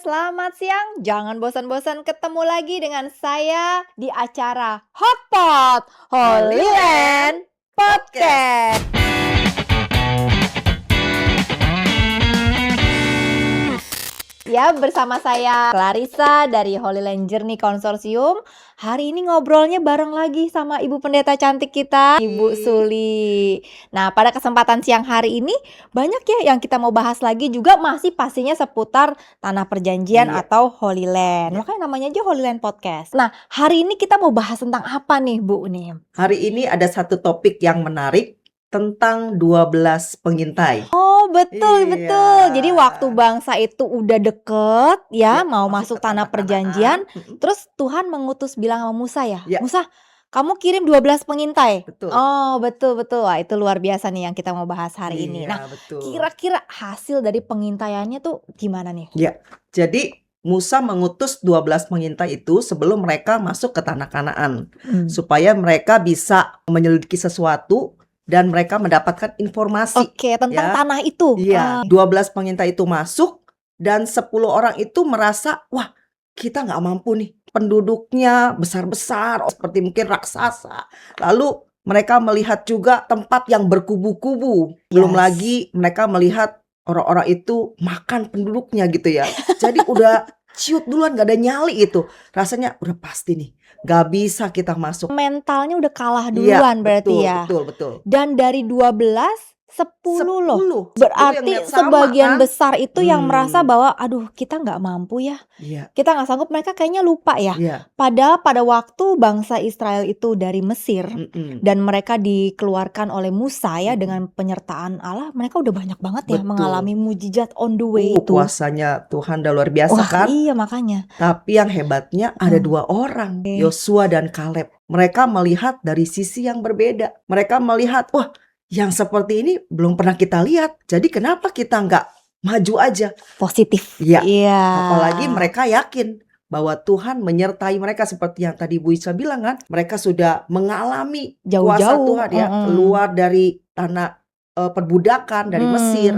Selamat siang, jangan bosan-bosan ketemu lagi dengan saya di acara Hotpot Holy Land Podcast. Ya, bersama saya Clarissa dari Holy Land Journey Consortium. Hari ini ngobrolnya bareng lagi sama Ibu Pendeta cantik kita, Ibu Suli. Nah, pada kesempatan siang hari ini banyak ya yang kita mau bahas lagi, juga masih pastinya seputar Tanah Perjanjian atau Holy Land. Makanya namanya aja Holy Land Podcast. Nah, hari ini kita mau bahas tentang apa nih, Bu nih? Hari ini ada satu topik yang menarik tentang 12 pengintai. Oh, betul. Iya. Jadi waktu bangsa itu udah deket ya, Ya, mau masuk masuk ke tanah tanah perjanjian, Kanaan. terus Tuhan mengutus bilang sama Musa ya, Ya. Musa, kamu kirim 12 pengintai. Betul. Oh, betul. Wah, itu luar biasa nih yang kita mau bahas hari ini. Iya, Nah, betul. kira-kira hasil dari pengintaiannya tuh gimana nih? Ya, jadi Musa mengutus 12 pengintai itu sebelum mereka masuk ke tanah Kanaan, supaya mereka bisa menyelidiki sesuatu dan mereka mendapatkan informasi. Oke, tentang ya. tanah itu. Iya, 12 pengintai itu masuk dan 10 orang itu merasa, wah, kita nggak mampu nih. Penduduknya besar-besar, seperti mungkin raksasa. Lalu mereka melihat juga tempat yang berkubu-kubu. Belum Yes. lagi mereka melihat orang-orang itu makan penduduknya gitu ya. Jadi udah ciut duluan, gak ada nyali itu. Rasanya udah pasti nih, gak bisa kita masuk. Mentalnya udah kalah Iya, duluan berarti betul, ya. betul. Dan dari 12, 10 loh. 10 yang Berarti lihat sama, sebagian kan? besar itu yang merasa bahwa aduh, kita nggak mampu ya. Iya, Kita nggak sanggup, mereka kayaknya lupa ya. iya. Padahal pada waktu bangsa Israel itu dari Mesir Mm-mm. dan mereka dikeluarkan oleh Musa ya, dengan penyertaan Allah, mereka udah banyak banget ya Betul. mengalami mujizat on the way itu. Kuasanya Tuhan udah luar biasa. Wah, kan? iya makanya. Tapi yang hebatnya ada 2 orang, Yosua dan Kaleb. Mereka melihat dari sisi yang berbeda. Mereka melihat, wah, yang seperti ini belum pernah kita lihat. Jadi kenapa kita nggak maju aja? Positif. Iya. Iya. Apalagi mereka yakin bahwa Tuhan menyertai mereka, seperti yang tadi Bu Isa bilang kan. Mereka sudah mengalami kuasa Jauh-jauh. Tuhan ya, keluar dari tanah perbudakan dari Mesir.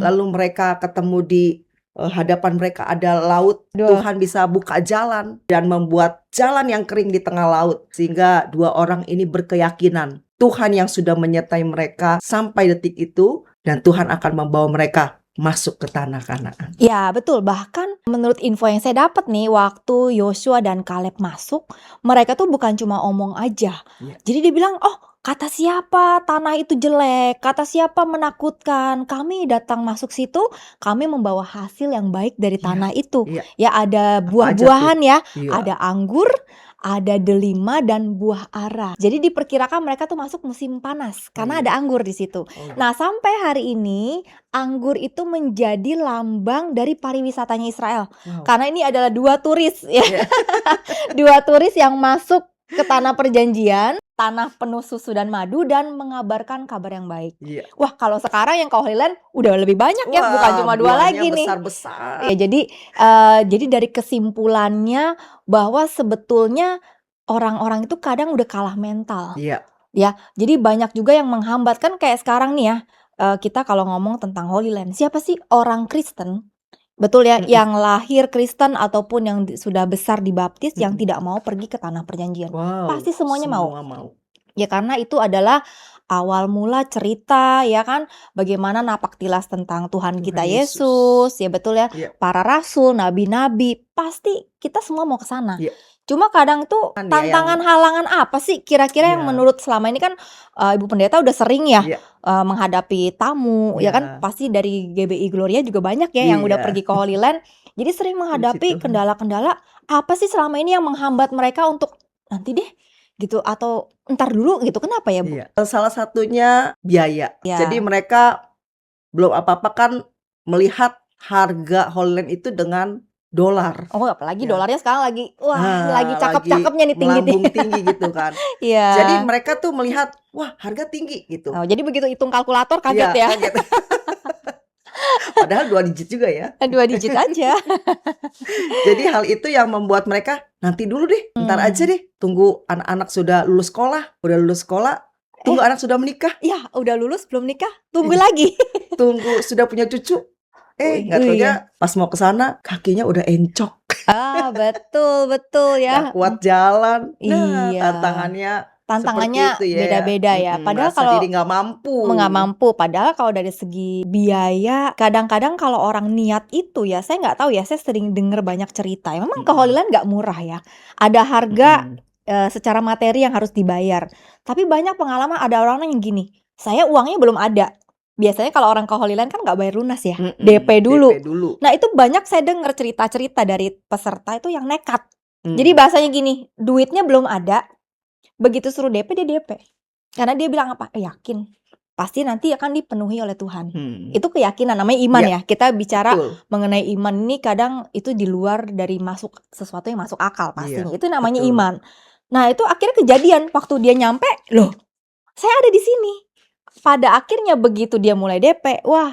Lalu mereka ketemu di hadapan mereka ada laut. Tuhan bisa buka jalan dan membuat jalan yang kering di tengah laut. Sehingga 2 orang ini berkeyakinan Tuhan yang sudah menyertai mereka sampai detik itu. Dan Tuhan akan membawa mereka masuk ke tanah Kanaan. Ya, betul. Bahkan menurut info yang saya dapat nih, waktu Yosua dan Kaleb masuk, mereka tuh bukan cuma omong aja. Ya. Jadi dia bilang, oh, kata siapa tanah itu jelek, kata siapa menakutkan, kami datang masuk situ, kami membawa hasil yang baik dari tanah itu. Iya. Ya, ada Apa aja buah-buahan tuh? ya, Iya. ada anggur, ada delima dan buah ara. Jadi diperkirakan mereka tuh masuk musim panas karena Iya. ada anggur di situ. Oh. Nah, sampai hari ini anggur itu menjadi lambang dari pariwisatanya Israel. Wow. Karena ini adalah 2 turis ya. Iya. 2 turis yang masuk ke tanah perjanjian, tanah penuh susu dan madu, dan mengabarkan kabar yang baik. Iya. Wah, kalau sekarang yang ke Holy Land udah lebih banyak ya, Wah, bukan cuma 2 buahnya lagi nih. besar-besar. Ya, jadi dari kesimpulannya bahwa sebetulnya orang-orang itu kadang udah kalah mental. Iya. Ya, jadi banyak juga yang menghambat. Kan kayak sekarang nih ya, kita kalau ngomong tentang Holy Land, siapa sih orang Kristen, betul ya, yang lahir Kristen ataupun yang sudah besar dibaptis, yang tidak mau pergi ke tanah perjanjian? Wow, Pasti semuanya mau. semua mau. Ya, karena itu adalah awal mula cerita ya kan, bagaimana napak tilas tentang Tuhan kita Yesus, ya betul ya, Iya. para rasul, nabi-nabi, pasti kita semua mau ke sana. Iya. Cuma kadang tuh Kan dia tantangan halangan apa sih kira-kira yang Iya. menurut selama ini kan Ibu Pendeta udah sering ya Iya. menghadapi tamu ya kan, Iya. pasti dari GBI Gloria juga banyak ya yang udah Iya. pergi ke Holy Land. Jadi sering menghadapi Tuhan. kendala-kendala, apa sih selama ini yang menghambat mereka untuk nanti deh gitu, atau entar dulu gitu, kenapa ya Bu? Iya. Salah satunya biaya. Ya. Jadi mereka belum apa-apa kan melihat harga Holy Land itu dengan dolar. Oh, apalagi Ya. dolarnya sekarang lagi Nah, lagi cakep-cakepnya nih, melambung tinggi-tinggi. tinggi gitu kan. Iya. Jadi mereka tuh melihat, wah, harga tinggi gitu. Oh, jadi begitu hitung kalkulator kaget Iya, ya. kaget. Padahal 2 digit juga ya. 2 digit aja. Jadi hal itu yang membuat mereka nanti dulu deh, ntar aja deh, tunggu anak-anak sudah lulus sekolah, tunggu anak sudah menikah, Ya, udah lulus belum nikah, tunggu lagi. tunggu sudah punya cucu, nggak Iya. taunya pas mau ke sana kakinya udah encok, Betul betul nggak ya. kuat jalan. Nah, Iya. tantangannya seperti Tantangannya itu ya, beda-beda ya. Padahal merasa kalau diri nggak mampu. nggak mampu, padahal kalau dari segi biaya, kadang-kadang kalau orang niat itu ya, saya nggak tahu ya, saya sering dengar banyak cerita ya, memang ke Holy Mhm, Land nggak murah ya. Ada harga, mhm, secara materi yang harus dibayar. Tapi banyak pengalaman ada orang yang gini, "Saya uangnya belum ada." Biasanya kalau orang ke Holy Land kan nggak bayar lunas ya, DP DP dulu. dulu. Nah itu banyak saya dengar cerita-cerita dari peserta itu yang nekat. Jadi Mmm, bahasanya gini, duitnya belum ada, begitu suruh DP, dia DP. Karena dia bilang apa, yakin, pasti nanti akan dipenuhi oleh Tuhan. mhm, Itu keyakinan, namanya iman iya, ya. Kita bicara betul, mengenai iman ini kadang itu di luar dari sesuatu yang masuk akal iya, pastinya, itu namanya betul, iman. Nah itu akhirnya kejadian, waktu dia nyampe, "Loh, saya ada di sini." Pada akhirnya begitu dia mulai DP, wah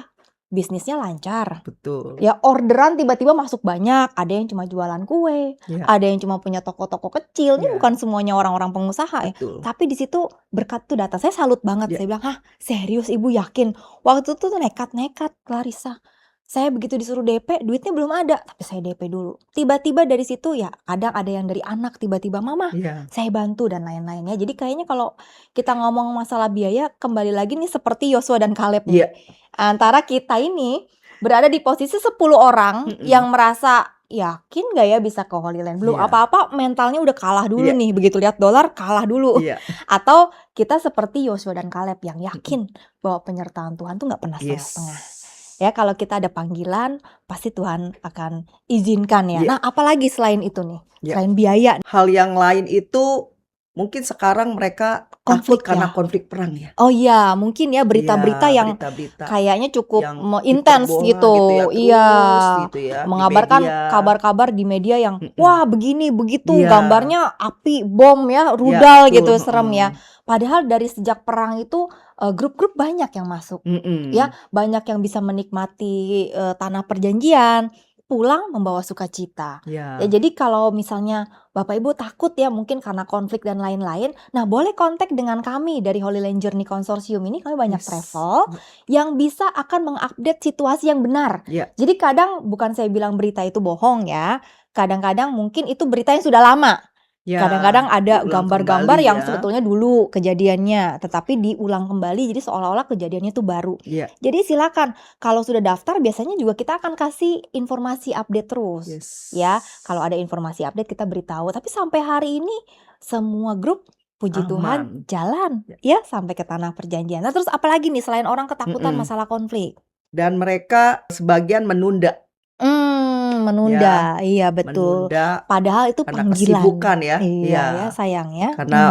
bisnisnya lancar. betul, Ya orderan tiba-tiba masuk banyak, ada yang cuma jualan kue, iya, ada yang cuma punya toko-toko kecil, ini iya, bukan semuanya orang-orang pengusaha ya. betul, Tapi di situ berkat tuh datang, saya salut banget, iya, saya bilang, "Hah, serius Ibu yakin?" Waktu itu tuh nekat-nekat Clarissa. Saya begitu disuruh DP, duitnya belum ada, tapi saya DP dulu. Tiba-tiba dari situ ya kadang ada yang dari anak tiba-tiba, "Mama, iya, saya bantu," dan lain-lain ya. Jadi kayaknya kalau kita ngomong masalah biaya, kembali lagi nih seperti Yosua dan Kaleb nih. iya, Antara kita ini berada di posisi 10 orang mhm, yang merasa, "Yakin nggak ya bisa ke Holy Land?" Belum iya, apa-apa mentalnya udah kalah dulu iya, nih, begitu lihat dolar kalah dulu. iya, Atau kita seperti Yosua dan Kaleb yang mhm, yakin bahwa penyertaan Tuhan tuh nggak pernah setengah-setengah. yes, Ya kalau kita ada panggilan, pasti Tuhan akan izinkan ya. iya, Nah apalagi selain itu nih, iya. selain biaya, Hal yang lain itu mungkin sekarang mereka takut konflik karena ya? konflik perang ya. Oh iya, mungkin ya berita-berita Iya, yang berita-berita kayaknya cukup yang intens hiperbola gitu ya, gitu. Iya, terus gitu ya di mengabarkan media, kabar-kabar di media yang, mhm, wah begini, begitu, iya, gambarnya api, bom ya, iya rudal betul, gitu, serem heeh, ya. Padahal dari sejak perang itu, grup-grup banyak yang masuk. Ya, mhm, banyak yang bisa menikmati, tanah perjanjian, pulang membawa sukacita. Ya iya, jadi kalau misalnya Bapak Ibu takut ya mungkin karena konflik dan lain-lain, nah boleh kontak dengan kami dari Holy Land Journey Consortium ini, kami banyak yes, travel yang bisa akan mengupdate situasi yang benar. iya, Jadi kadang bukan saya bilang berita itu bohong ya, kadang-kadang mungkin itu berita yang sudah lama. iya, Kadang-kadang ada diulang kembali gambar-gambar yang ya, sebetulnya dulu kejadiannya, tetapi diulang kembali jadi seolah-olah kejadiannya itu baru. iya, Jadi silakan, kalau sudah daftar biasanya juga kita akan kasih informasi update terus. Ya, yes, kalau ada informasi update kita beritahu. Tapi sampai hari ini semua grup puji Tuhan aman, jalan ya, ya sampai ke tanah perjanjian. Nah, terus apalagi nih selain orang ketakutan mhm, masalah konflik? dan mereka sebagian menunda ya, Menunda. Iya betul. menunda Padahal itu karena panggilan. kesibukan ya, Iya ya iya. sayang ya. Karena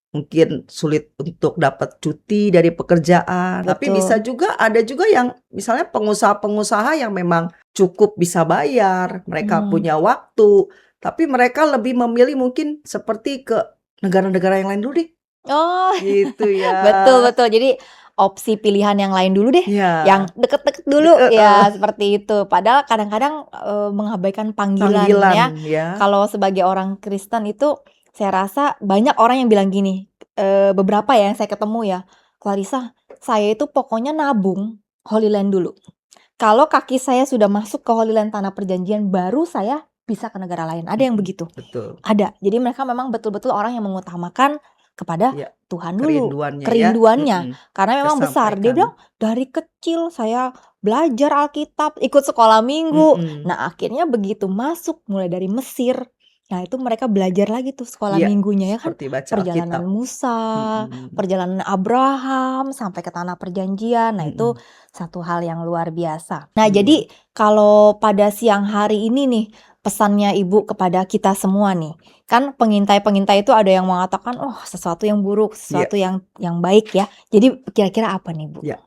mungkin sulit untuk dapat cuti dari pekerjaan, tapi bisa Betul. juga ada juga yang misalnya pengusaha-pengusaha yang memang cukup bisa bayar, mereka Mhm. punya waktu, tapi mereka lebih memilih mungkin seperti ke negara-negara yang lain dulu deh, Oh, gitu ya. betul betul. Jadi opsi pilihan yang lain dulu deh, yang Ya, deket-deket dulu, ya seperti itu. Padahal kadang-kadang, mengabaikan panggilan panggilan ya. ya. Kalau sebagai orang Kristen itu saya rasa banyak orang yang bilang gini, beberapa ya yang saya ketemu ya, "Clarissa, saya itu pokoknya nabung Holy Land dulu. Kalau kaki saya sudah masuk ke Holy Land Tanah Perjanjian, baru saya bisa ke negara lain." Ada yang Mhm, begitu? betul. Ada. Jadi mereka memang betul-betul orang yang mengutamakan kepada Ya, Tuhan dulu, kerinduannya ya, kerinduannya. Karena memang besar. Dia tersampaikan. bilang, "Dari kecil saya belajar Alkitab, ikut sekolah minggu." Mhm, Nah, akhirnya begitu masuk mulai dari Mesir, nah itu mereka belajar lagi tuh sekolah iya, minggunya ya kan. seperti baca Perjalanan Alkitab. Musa, Mhm, perjalanan Abraham, sampai ke tanah perjanjian. Nah, itu mhm, satu hal yang luar biasa. Nah, iya. jadi kalau pada siang hari ini nih, pesannya Ibu kepada kita semua nih. Kan pengintai-pengintai itu ada yang mengatakan, "Oh, sesuatu yang buruk, Iya, sesuatu yang baik ya." Jadi kira-kira apa nih, Bu? iya.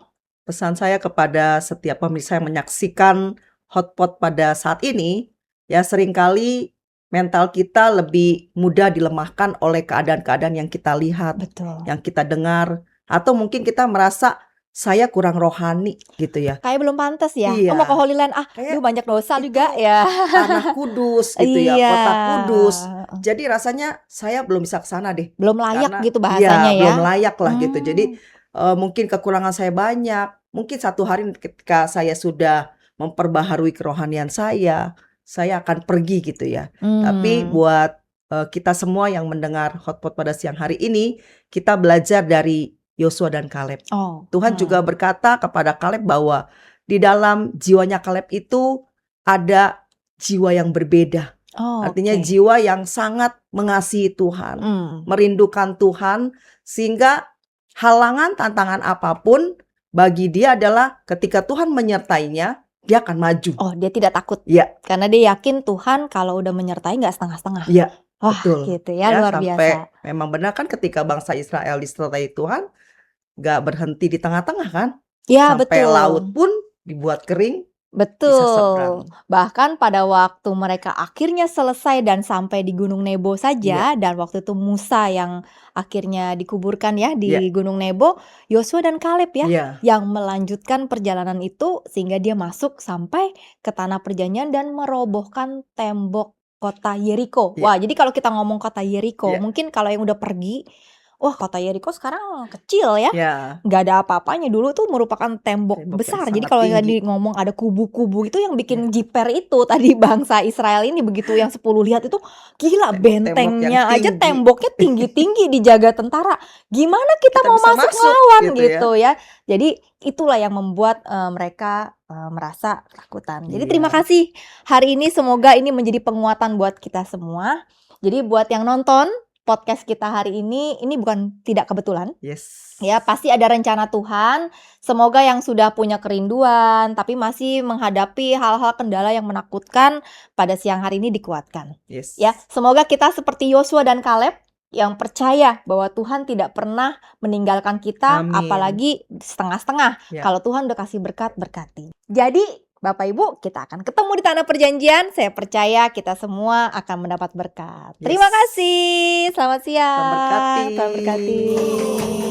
Pesan saya kepada setiap pemirsa yang menyaksikan Hotpot pada saat ini, ya seringkali mental kita lebih mudah dilemahkan oleh keadaan-keadaan yang kita lihat, Betul. yang kita dengar, atau mungkin kita merasa saya kurang rohani gitu ya. Kayak belum pantas ya? Oh, mau ke Iya, Holy Land, kayak banyak dosa juga itu ya. tanah kudus gitu ya, Iya, kota kudus. Jadi rasanya saya belum bisa ke sana deh. belum layak Karena gitu bahasanya iya, ya? belum layak lah gitu. Jadi, Mmm, mungkin kekurangan saya banyak, mungkin satu hari ketika saya sudah memperbaharui kerohanian saya akan pergi gitu ya. Tapi buat kita semua yang mendengar Hotpot pada siang hari ini, kita belajar dari Yosua dan Kaleb. Tuhan juga berkata kepada Kaleb bahwa di dalam jiwanya Kaleb itu ada jiwa yang berbeda. Artinya jiwa yang sangat mengasihi Tuhan, merindukan Tuhan, sehingga halangan, tantangan apapun bagi dia adalah ketika Tuhan menyertainya, dia akan maju. Dia tidak takut. Ya. Karena dia yakin Tuhan kalau udah menyertai nggak setengah-setengah. Iya, Wah, betul. gitu ya, luar sampai biasa. memang benar kan ketika bangsa Israel disertai Tuhan, nggak berhenti di tengah-tengah kan? Ya, Sampai betul. laut pun dibuat kering. Betul. Bahkan pada waktu mereka akhirnya selesai dan sampai di Gunung Nebo saja, dan waktu itu Musa yang akhirnya dikuburkan ya di Gunung Nebo, Yosua dan Kaleb ya yang melanjutkan perjalanan itu sehingga dia masuk sampai ke tanah perjanjian dan merobohkan tembok kota Yeriko. Wah, jadi kalau kita ngomong kota Yeriko, mungkin kalau yang udah pergi, wah, kota Yeriko sekarang kecil ya, nggak ada apa-apanya. Dulu tuh merupakan tembok besar. Jadi kalau yang tadi ngomong ada kubu-kubu itu yang bikin jiper itu tadi bangsa Israel ini begitu yang 10 lihat itu gila, bentengnya aja temboknya tinggi-tinggi dijaga tentara. Gimana kita mau bisa masuk masuk lawan gitu gitu ya. Jadi itulah yang membuat mereka merasa ketakutan. Jadi terima kasih hari ini, semoga ini menjadi penguatan buat kita semua. Jadi buat yang nonton podcast kita hari ini bukan tidak kebetulan. Ya, pasti ada rencana Tuhan. Semoga yang sudah punya kerinduan tapi masih menghadapi hal-hal kendala yang menakutkan pada siang hari ini dikuatkan. Ya, semoga kita seperti Yosua dan Kaleb yang percaya bahwa Tuhan tidak pernah meninggalkan kita. Amin. Apalagi setengah-setengah. Kalau Tuhan udah kasih berkat, berkati. Jadi Bapak Ibu, kita akan ketemu di tanah perjanjian. Saya percaya kita semua akan mendapat berkat. Terima kasih. Selamat siang. Tuhan berkati. Tuhan berkati.